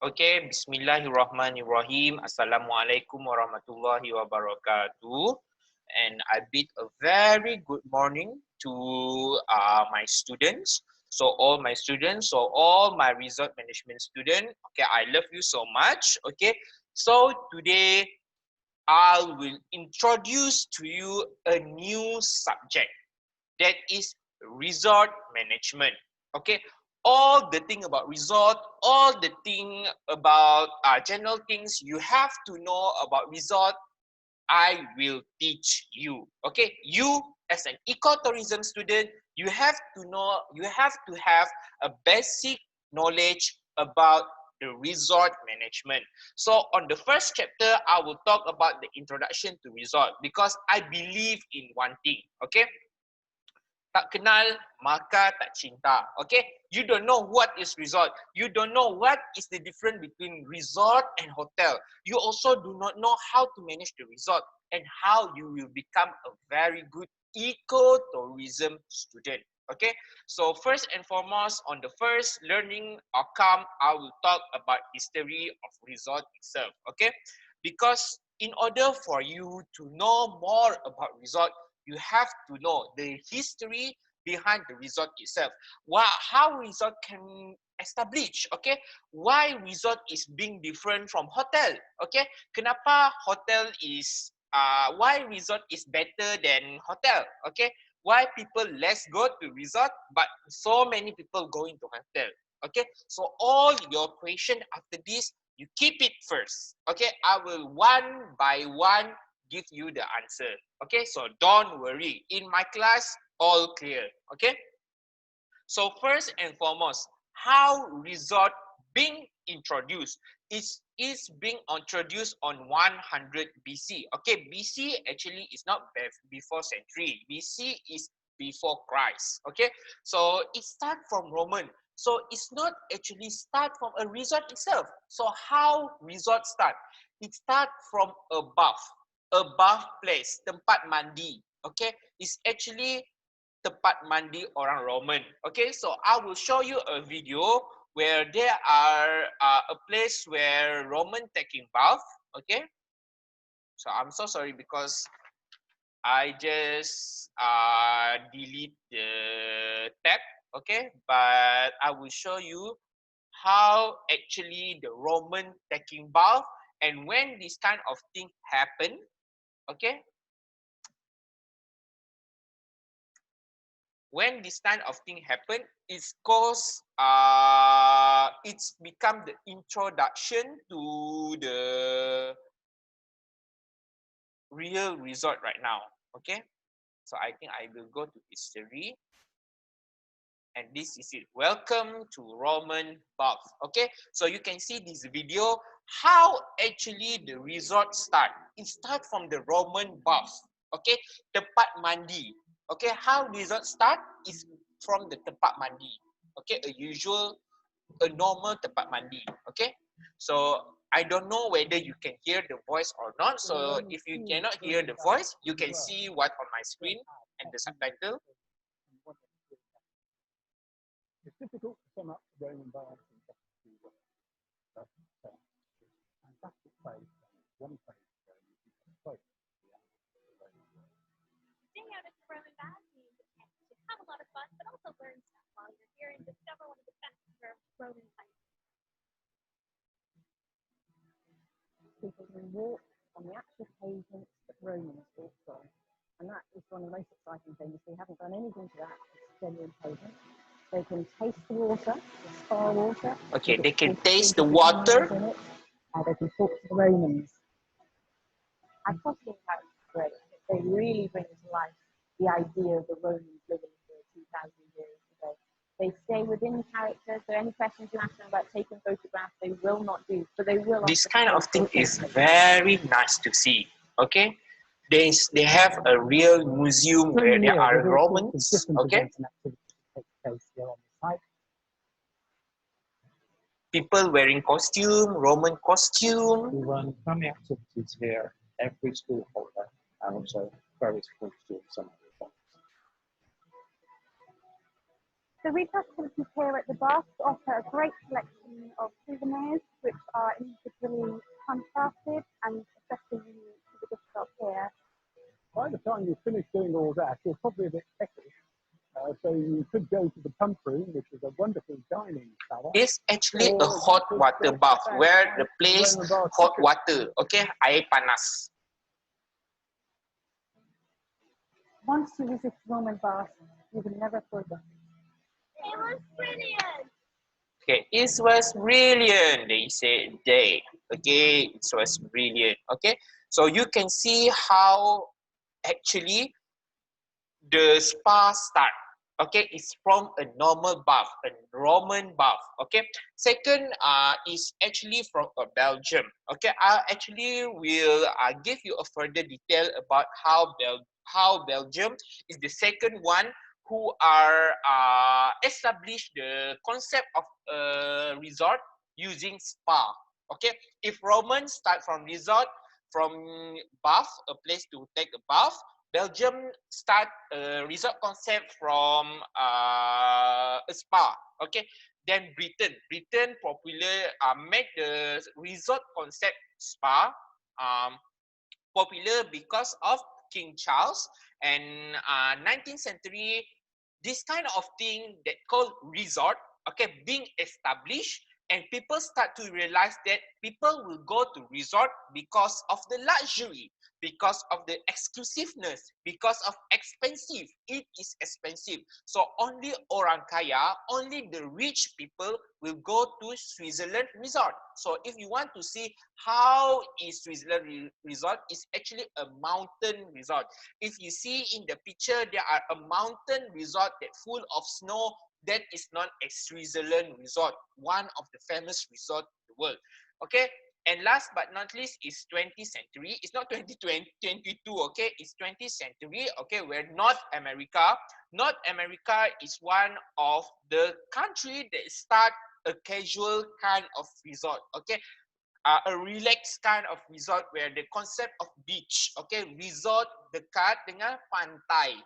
Okay, Bismillahirrahmanirrahim. Assalamualaikum warahmatullahi wabarakatuh. And I bid a very good morning to my students. So all my resort management students, okay, I love you so much. Okay, so today I will introduce to you a new subject that is resort management. Okay, all the thing about resort, all the thing about general things you have to know about resort, I will teach you. Okay, you as an ecotourism student, you have to know, you have to have a basic knowledge about the resort management. So on the first chapter, I will talk about the introduction to resort because I believe in one thing. Okay, tak kenal, maka tak cinta. Okay? You don't know what is resort. You don't know what is the difference between resort and hotel. You also do not know how to manage the resort and how you will become a very good ecotourism student. Okay? So first and foremost, on the first learning outcome, I will talk about history of resort itself. Okay? Because in order for you to know more about resort, you have to know the history behind the resort itself. How resort can establish, okay? Why resort is being different from hotel, okay? Kenapa hotel is, why resort is better than hotel, okay? Why people less go to resort, but so many people going to hotel, okay? So all your question after this, you keep it first, okay? I will one by one give you the answer. Okay, so don't worry. In my class, all clear. Okay. So first and foremost, how resort being introduced is being introduced on 100 BC. Okay, BC actually is not before century. BC is before Christ. Okay, so it start from Roman. So it's not actually start from a resort itself. So how resort start? It start from above place, tempat mandi. Okay, it's actually tempat mandi orang Roman. Okay, so I will show you a video where there are a place where Roman taking bath. Okay, so I'm so sorry because I just delete the tab. Okay, but I will show you how actually the Roman taking bath and when this kind of thing happen. Okay, when this kind of thing happen, it's cause it's become the introduction to the real resort right now. Okay, so I think I will go to history. And this is it. Welcome to Roman bath. Okay, so you can see this video how actually the resort start. It start from the Roman bath. Okay, tempat mandi. Okay, how resort start is from the tempat mandi. Okay, a normal tempat mandi. Okay, so I don't know whether you can hear the voice or not. So if you cannot hear the voice, you can see what on my screen and the subtitle. It's difficult to sum up Roman baths in just a few words. But fantastic place, one place where you can both the Roman world. Staying out at the Roman baths means a chance to have a lot of fun, but also learn stuff while you're here and discover one of the best Roman sites. People can walk on the actual pavements that Romans walked on, and that is one of the most exciting things. We haven't done anything to that. It's genuine pavement. They can taste the water, the spa water. Okay, they can taste the water. They can talk to the Romans. I possibly think that's great. They really bring to life the idea of the Romans living here 2,000 years ago. They stay within character, so any questions you ask them about taking photographs, they will not do, but they will. This kind of thing is very nice to see. Okay, they have a real museum where there are Romans. Okay, people wearing costume, Roman costume. We run family activities here every school holiday, and also various schools during summer. The retail facilities here at the baths offer a great selection of souvenirs, which doing all that is probably a bit peckish. So you could go to the pump room, which is a wonderful dining tower. It's actually a Or you hot could water go bath back where by the place Roman Bar hot Kitchen. water, okay, air panas. Once you visit Roman baths, you will never forget. It was brilliant. Okay, it was brilliant. They said they. Okay, it was brilliant. Okay, so you can see how actually the spa start. Okay, it's from a normal bath, a Roman bath. Okay, second is actually from Belgium. Okay, I actually will give you a further detail about how Belgium is the second one who are established the concept of a resort using spa. Okay, if Romans start from resort, from bath, a place to take a bath, Belgium start a resort concept from a spa. Okay, then Britain popular make the resort concept spa popular because of King Charles, and 19th century this kind of thing that called resort, okay, being established, and people start to realize that people will go to resort because of the luxury, because of the exclusiveness, because of expensive. It is expensive. So only orang kaya, only the rich people will go to Switzerland resort. So if you want to see how is Switzerland resort, is actually a mountain resort. If you see in the picture, there are a mountain resort that full of snow. That is known as Switzerland resort, one of the famous resort in the world. Okay, and last but not least is 20th century. It's not 2022, okay, it's 20th century, okay, where North America is one of the country that start a casual kind of resort, okay, a relaxed kind of resort where the concept of beach, okay, resort dekat dengan pantai,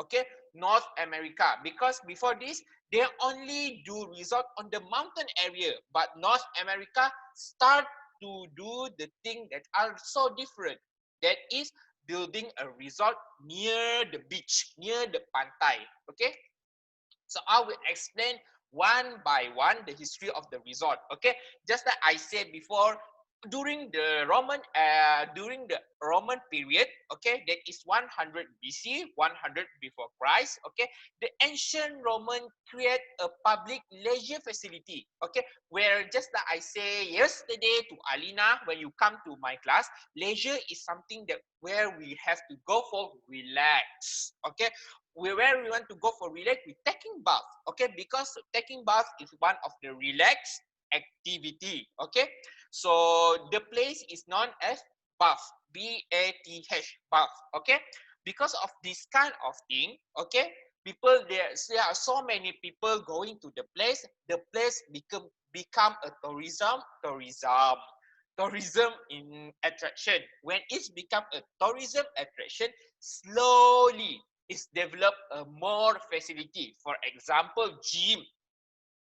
okay, North America. Because before this, they only do resort on the mountain area, but North America start to do the thing that are so different. That is building a resort near the beach, near the pantai, okay. So I will explain one by one the history of the resort. Okay, just like I said before, during the Roman period, okay, that is 100 BC, 100 before Christ. Okay, the ancient Roman create a public leisure facility. Okay, where just like I say yesterday to Alina, when you come to my class, leisure is something that where we have to go for relax. Okay, where we want to go for relax, we taking bath, okay, because taking bath is one of the relaxed activity, okay. So the place is known as bath, B-A-T-H, bath, okay. Because of this kind of thing, okay, there are so many people going to the place become a tourism in attraction. When it's become a tourism attraction, slowly it's developed a more facility. For example, gym,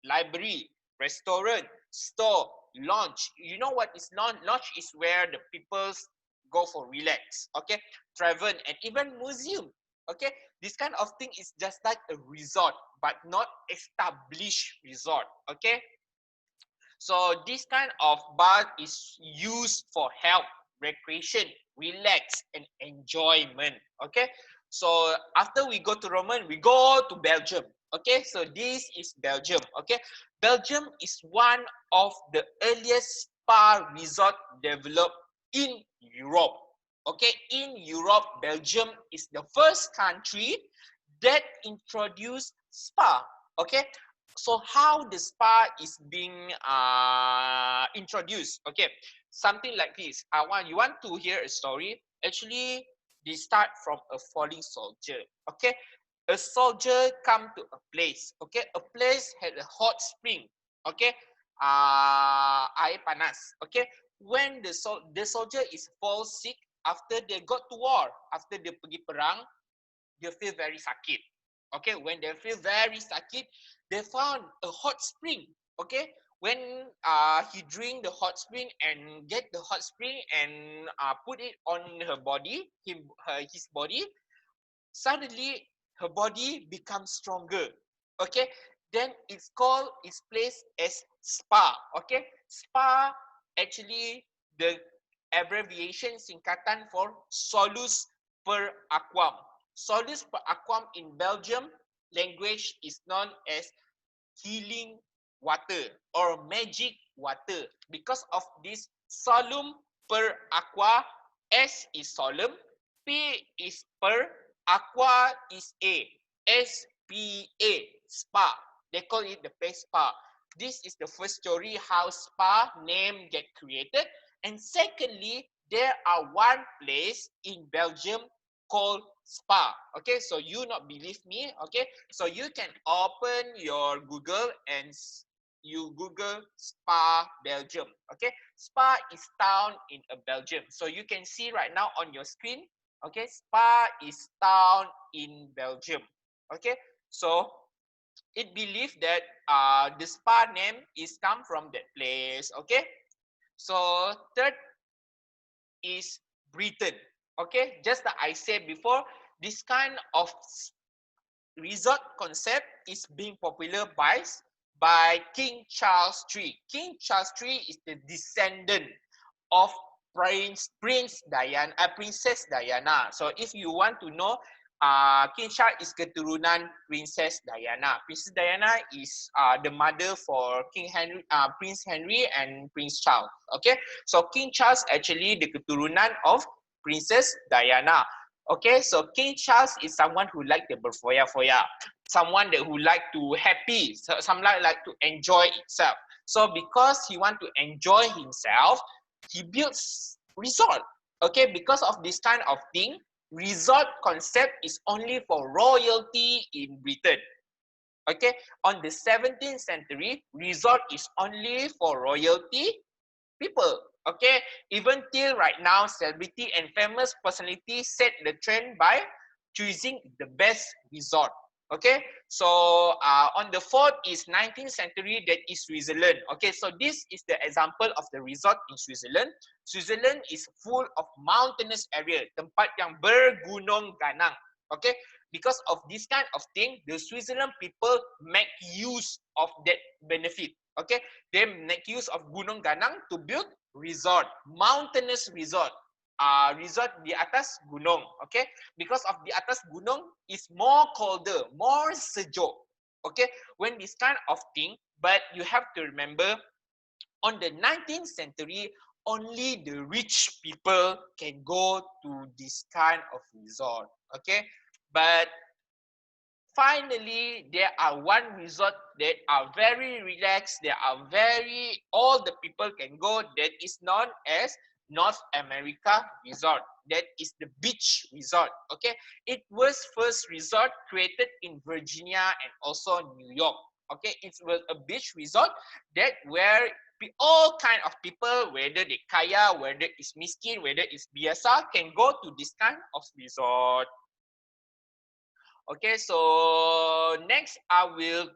library, restaurant, store, lounge. You know what is lounge? Lounge is where the people go for relax, okay, travel, and even museum, okay. This kind of thing is just like a resort, but not established resort, okay. So this kind of bar is used for health, recreation, relax, and enjoyment. Okay. So after we go to Roman, we go to Belgium. Okay. So this is Belgium. Okay. Belgium is one of the earliest spa resort developed in Europe. Okay. In Europe, Belgium is the first country that introduced spa. Okay. So how the spa is being introduced? Okay, something like this. You want to hear a story? Actually, they start from a falling soldier. Okay, a soldier come to a place. Okay, a place had a hot spring. Okay, air panas. Okay, when the soldier is fall sick after they got to war, after they pergi perang, they feel very sakit. Okay, when they feel very sakit, they found a hot spring. Okay, when he drink the hot spring and get the hot spring and put it on her body, his body, suddenly her body becomes stronger. Okay, then its place as spa. Okay, spa actually the abbreviation singkatan for solus per aquam. Solus per aquam in Belgium language is known as healing water or magic water. Because of this solum per aqua, S is solemn, P is per, aqua is A, SPA, spa. They call it the place spa. This is the first story how spa name get created. And secondly, there are one place in Belgium called spa. Okay, so you not believe me. Okay, so you can open your Google and you Google Spa Belgium. Okay, Spa is town in Belgium. So you can see right now on your screen. Okay, Spa is town in Belgium. Okay, so it believed that the spa name is come from that place. Okay, so third is Britain. Okay, just like I said before, this kind of resort concept is being popular by King Charles III. King Charles III is the descendant of Princess Diana. So if you want to know, King Charles is keturunan Princess Diana. Princess Diana is the mother for Prince Henry and Prince Charles. Okay, so King Charles actually the keturunan of Princess Diana. Okay, so King Charles is someone who like the berfoya-foya, someone that who like to happy, someone like to enjoy itself. So because he want to enjoy himself, he builds resort. Okay, because of this kind of thing, resort concept is only for royalty in Britain. Okay, on the 17th century, resort is only for royalty people. Okay, even till right now, celebrity and famous personalities set the trend by choosing the best resort. Okay, so on the fourth is 19th century, that is Switzerland. Okay, so this is the example of the resort in Switzerland. Switzerland is full of mountainous area, tempat yang bergunung ganang. Okay, because of this kind of thing, the Switzerland people make use of that benefit. Okay, they make use of Gunung Ganang to build resort, mountainous resort. Resort di atas gunung. Okay, because of di atas gunung is more colder, more sejuk. Okay, when this kind of thing, but you have to remember, on the 19th century, only the rich people can go to this kind of resort. Okay, but finally, there are one resort that are very relaxed. They are very, all the people can go. That is known as North America Resort. That is the beach resort. Okay, it was first resort created in Virginia and also New York. Okay, it was a beach resort that where all kind of people, whether they kaya, whether it's miskin, whether it's biasa, can go to this kind of resort. Okay, so next I will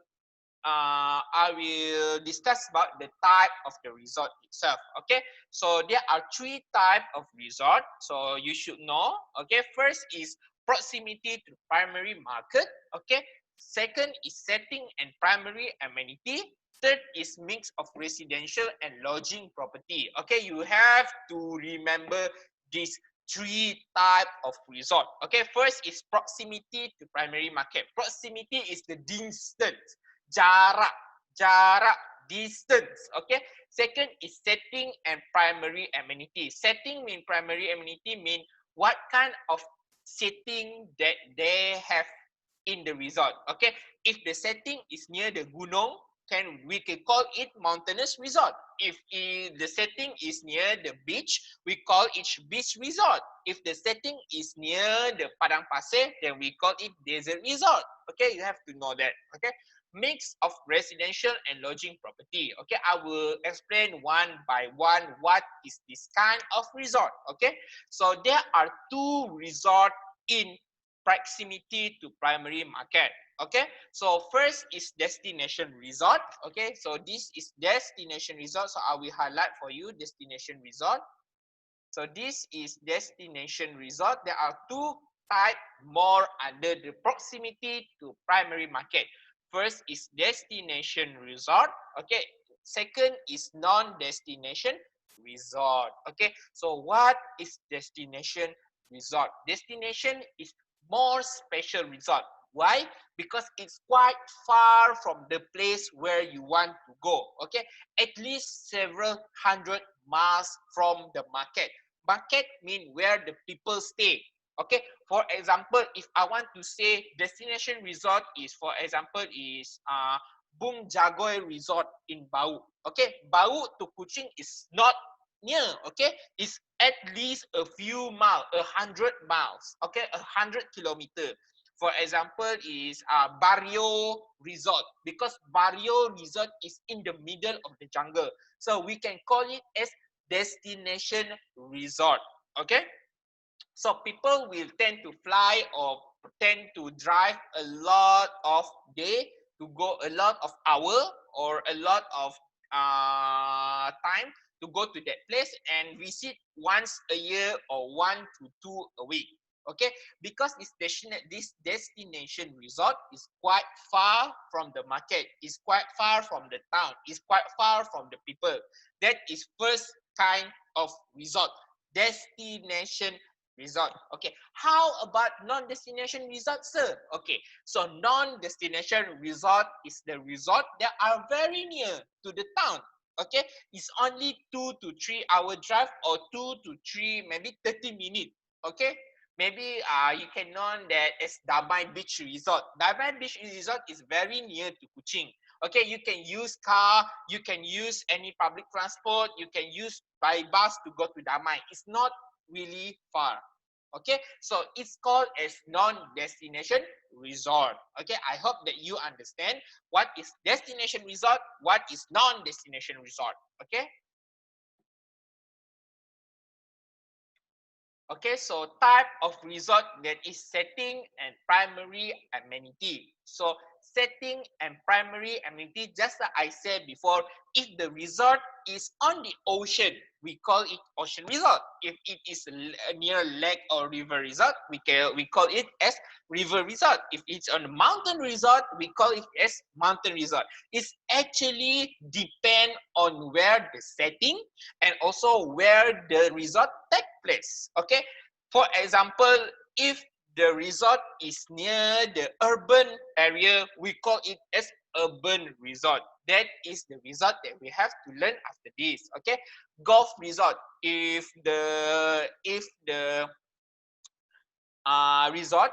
discuss about the type of the resort itself. Okay, so there are three types of resort, so you should know. Okay, first is proximity to primary market. Okay, second is setting and primary amenity. Third is mix of residential and lodging property. Okay, you have to remember this three type of resort. Okay, first is proximity to primary market. Proximity is the distance, jarak, distance. Okay, second is setting and primary amenity. Setting mean primary amenity mean what kind of setting that they have in the resort. Okay, if the setting is near the gunung, we can call it mountainous resort. If the setting is near the beach, we call it beach resort. If the setting is near the padang pasir, then we call it desert resort. Okay, you have to know that. Okay, mix of residential and lodging property. Okay, I will explain one by one what is this kind of resort. Okay, so there are two resort in proximity to primary market. Okay, so first is destination resort. Okay, so this is destination resort, so I will highlight for you destination resort. So this is destination resort. There are two type more under the proximity to primary market. First is destination resort. Okay. Second is non-destination resort. Okay. So what is destination resort? Destination is more special resort. Why? Because it's quite far from the place where you want to go. Okay. At least several hundred miles from the market. Market means where the people stay. Okay, for example, if I want to say destination resort is, for example, is Bung Jagoy Resort in Bau. Okay, Bau to Kuching is not near. Okay, it's at least a few miles, 100 miles. Okay, 100 kilometers. For example, is Barrio Resort, because Barrio Resort is in the middle of the jungle, so we can call it as destination resort. Okay. So people will tend to fly or tend to drive a lot of day to go a lot of hour or a lot of time to go to that place and visit once a year or 1 to 2 a week. Okay, because this destination resort is quite far from the market, is quite far from the town, is quite far from the people. That is first kind of resort, destination resort. Okay, how about non-destination resort, sir? Okay, so non-destination resort is the resort that are very near to the town. Okay, it's only 2 to 3 hour drive or 2 to 3, maybe 30 minutes. Okay, maybe you can know that as Damai Beach Resort. Damai Beach Resort is very near to Kuching. Okay, you can use car, you can use any public transport, you can use by bus to go to Damai. It's not really far. Okay, so it's called as non-destination resort. Okay, I hope that you understand what is destination resort, what is non-destination resort. Okay. Okay, so type of resort, that is setting and primary amenity. So setting and primary amenity, just like I said before, if the resort is on the ocean, we call it ocean resort. If it is near lake or river resort, we call it as river resort. If it's on a mountain resort, we call it as mountain resort. It's actually depend on where the setting and also where the resort take place. Okay, for example, if the resort is near the urban area, we call it as urban resort. That is the resort that we have to learn after this. Okay, golf resort. If the resort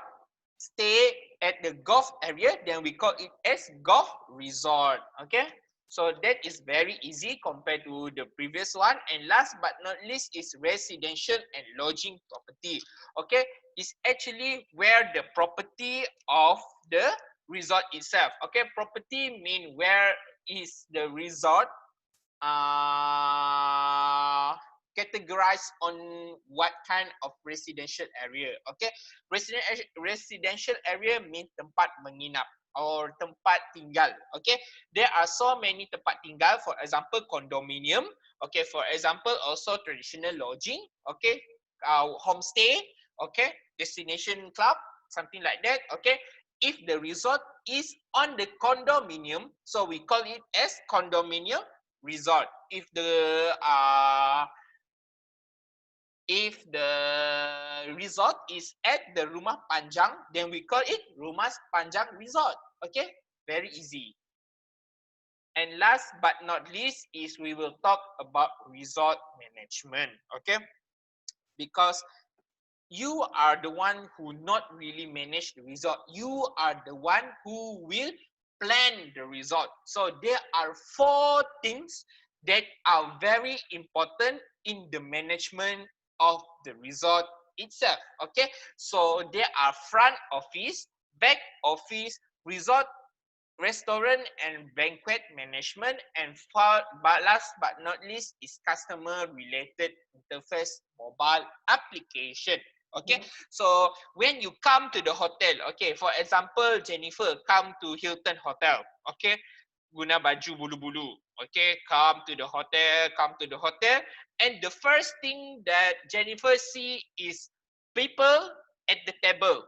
stay at the golf area, then we call it as golf resort. Okay, so that is very easy compared to the previous one. And last but not least is residential and lodging property. Okay, it's actually where the property of the resort itself. Okay, property mean where is the resort categorized on what kind of residential area. Okay, residential area means tempat menginap or tempat tinggal. Okay, there are so many tempat tinggal, for example condominium. Okay, for example also traditional lodging. Okay, homestay. Okay, destination club, something like that. Okay, if the resort is on the condominium, so we call it as condominium resort. If the resort is at the Rumah Panjang, then we call it Rumah Panjang Resort. Okay, very easy. And last but not least is we will talk about resort management. Okay, because you are the one who not really manage the resort. You are the one who will plan the resort. So there are 4 things that are very important in the management of the resort itself. Okay, so there are front office, back office, resort, restaurant and banquet management, and last but not least is customer related interface mobile application. Okay, so when you come to the hotel, okay, for example Jennifer come to Hilton Hotel. Okay, guna baju bulu-bulu. Okay, come to the hotel, and the first thing that Jennifer see is people at the table.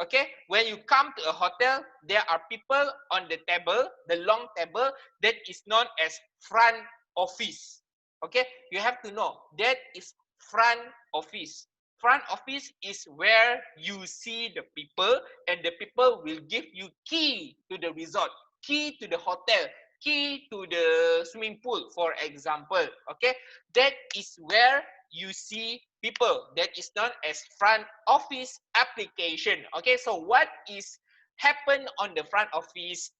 Okay, when you come to a hotel, there are people on the table, the long table, that is known as front office. Okay, you have to know that is front office. Front office is where you see the people, and the people will give you key to the resort, key to the hotel, key to the swimming pool, for example. Okay, that is where you see people. That is known as front office application. Okay, so what is happen on the front office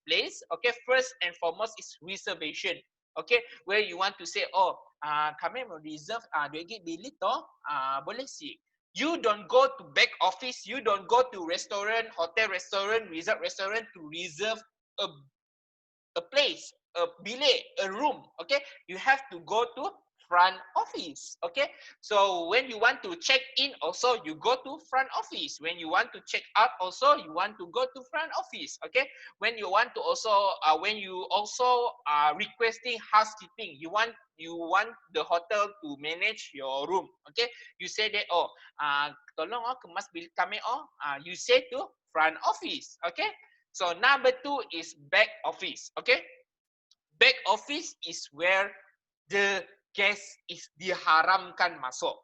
place? Okay, first and foremost is reservation. Okay, where you want to say, oh, kami mau reserve duit bilik toh, boleh sih. You don't go to back office, you don't go to restaurant, hotel restaurant, resort restaurant to reserve a place, a bilik, a room. Okay, you have to go to front office. Okay, so when you want to check in also, you go to front office. When you want to check out also, you want to go to front office. Okay, when you want to also when you also are requesting housekeeping, you want the hotel to manage your room. Okay, you say that, oh, tolong kemas bilik kami, you say to front office. Okay, so number 2 is back office. Okay, back office is where the guest is diharamkan masuk.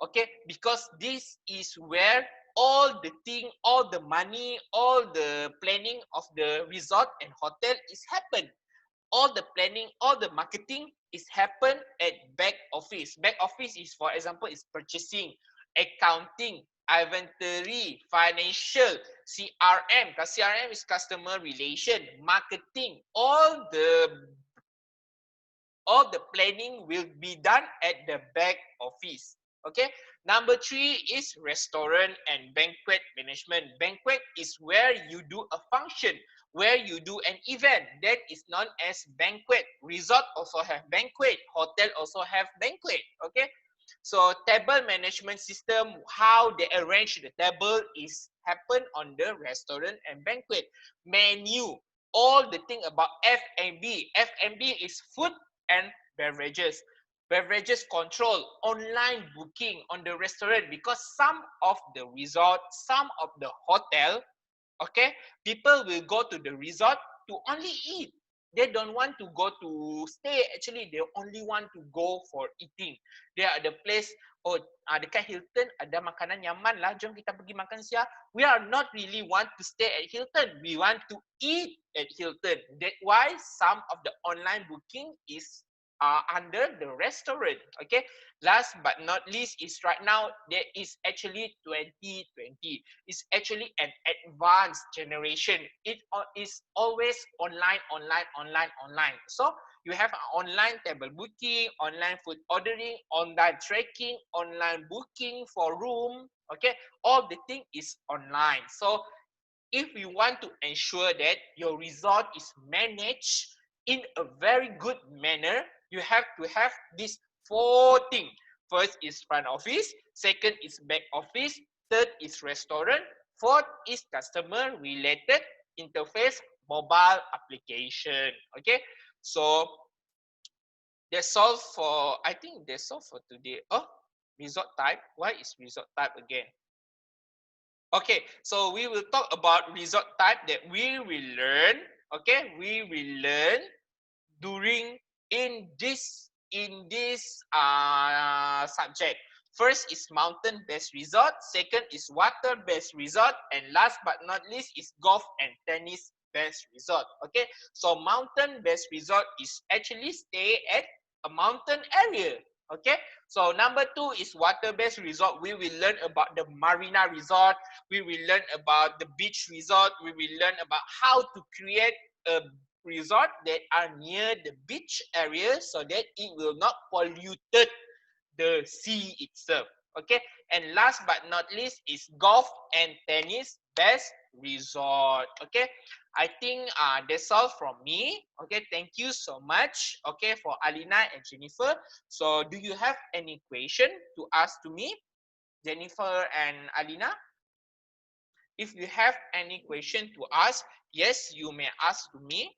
Okay, because this is where all the thing, all the money, all the planning of the resort and hotel is happen. All the planning, all the marketing is happen at back office. Back office is, for example, is purchasing, accounting, inventory, financial, CRM. CRM is customer relation, marketing. All the planning will be done at the back office. Okay. Number 3 is restaurant and banquet management. Banquet is where you do a function, where you do an event. That is known as banquet. Resort also have banquet. Hotel also have banquet. Okay. So table management system, how they arrange the table is happen on the restaurant and banquet. Menu, all the thing about F&B. F&B is food and beverages. Beverages control, online booking on the restaurant, because some of the resort, some of the hotel, okay, people will go to the resort to only eat. They don't want to go to stay. Actually, they only want to go for eating. They are the place, oh, dekat Hilton ada makanan nyaman lah, jom kita pergi makan siang. We are not really want to stay at Hilton. We want to eat at Hilton. That's why some of the online booking is under the restaurant. Okay, last but not least is right now there is actually 2020. It's actually an advanced generation. It is always online. So you have online table booking, online food ordering, online tracking, online booking for room. Okay, all the thing is online. So if you want to ensure that your resort is managed in a very good manner, you have to have these 4 things. First is front office, second is back office, third is restaurant, fourth is customer related interface mobile application. Okay, so that's all for, I think that's all for today. Oh, resort type. Why is resort type again? Okay, so we will talk about resort type that we will learn. Okay, we will learn during in this subject. First is mountain-based resort, second is water-based resort, and last but not least is golf and tennis-based resort. Okay, so mountain-based resort is actually stay at a mountain area. Okay, so number 2 is water-based resort. We will learn about the marina resort. We will learn about the beach resort. We will learn about how to create a resort that are near the beach area so that it will not polluted the sea itself. Okay, and last but not least is golf and tennis best resort. Okay, I think that's all from me. Okay, thank you so much. Okay, for Alina and Jennifer. So do you have any question to ask to me, Jennifer and Alina? If you have any question to ask, yes, you may ask to me.